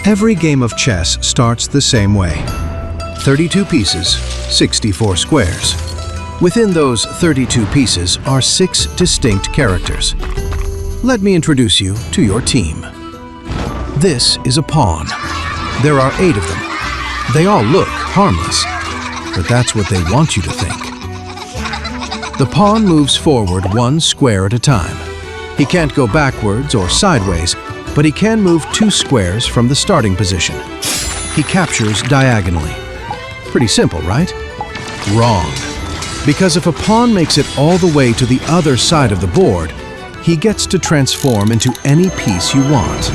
Every game of chess starts the same way. 32 pieces, 64 squares. Within those 32 pieces are 6 distinct characters. Let me introduce you to your team. This is a pawn. There are 8 of them. They all look harmless, but that's what they want you to think. The pawn moves forward 1 square at a time. He can't go backwards or sideways, but he can move 2 squares from the starting position. He captures diagonally. Pretty simple, right? Wrong. Because if a pawn makes it all the way to the other side of the board, he gets to transform into any piece you want.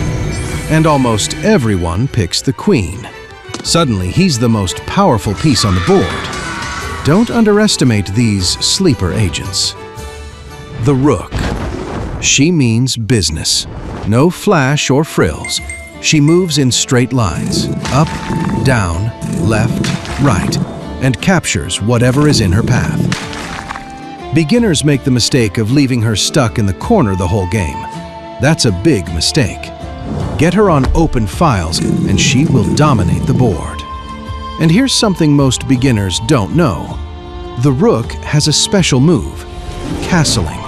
And almost everyone picks the queen. Suddenly, he's the most powerful piece on the board. Don't underestimate these sleeper agents. The rook. She means business. No flash or frills. She moves in straight lines, up, down, left, right, and captures whatever is in her path. Beginners make the mistake of leaving her stuck in the corner the whole game. That's a big mistake. Get her on open files and she will dominate the board. And here's something most beginners don't know. The rook has a special move, castling.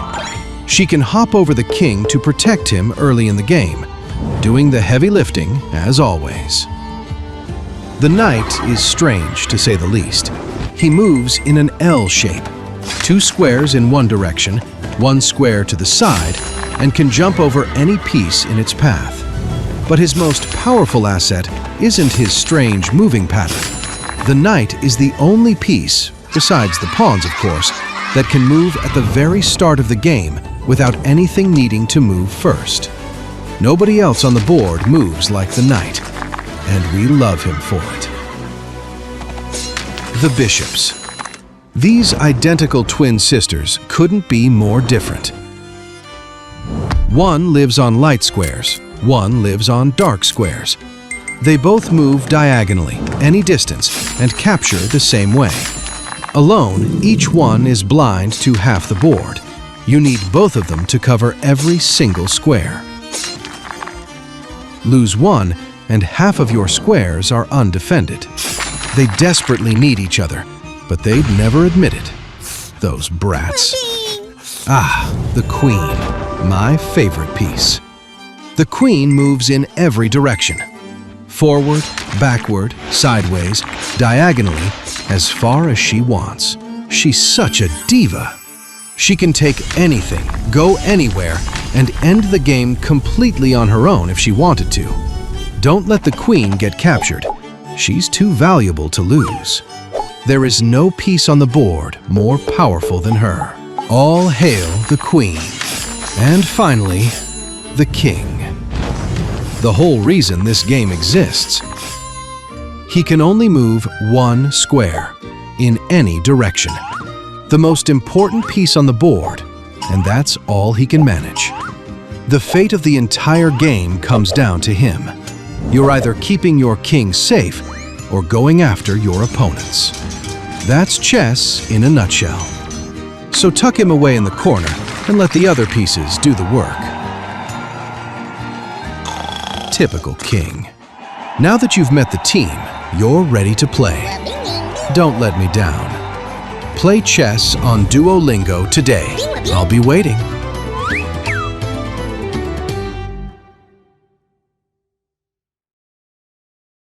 She can hop over the king to protect him early in the game, doing the heavy lifting as always. The knight is strange, to say the least. He moves in an L shape, 2 squares in one direction, 1 square to the side, and can jump over any piece in its path. But his most powerful asset isn't his strange moving pattern. The knight is the only piece, besides the pawns of course, that can move at the very start of the game without anything needing to move first. Nobody else on the board moves like the knight, and we love him for it. The bishops. These identical twin sisters couldn't be more different. One lives on light squares, one lives on dark squares. They both move diagonally, any distance, and capture the same way. Alone, each one is blind to half the board. You need both of them to cover every single square. Lose one, and half of your squares are undefended. They desperately need each other, but they'd never admit it. Those brats. Ah, the queen, my favorite piece. The queen moves in every direction. Forward, backward, sideways, diagonally, as far as she wants. She's such a diva. She can take anything, go anywhere, and end the game completely on her own if she wanted to. Don't let the queen get captured. She's too valuable to lose. There is no piece on the board more powerful than her. All hail the queen. And finally, the king. The whole reason this game exists. He can only move 1 square, in any direction. The most important piece on the board, and that's all he can manage. The fate of the entire game comes down to him. You're either keeping your king safe or going after your opponents. That's chess in a nutshell. So tuck him away in the corner and let the other pieces do the work. Typical king. Now that you've met the team, you're ready to play. Don't let me down. Play chess on Duolingo today. I'll be waiting.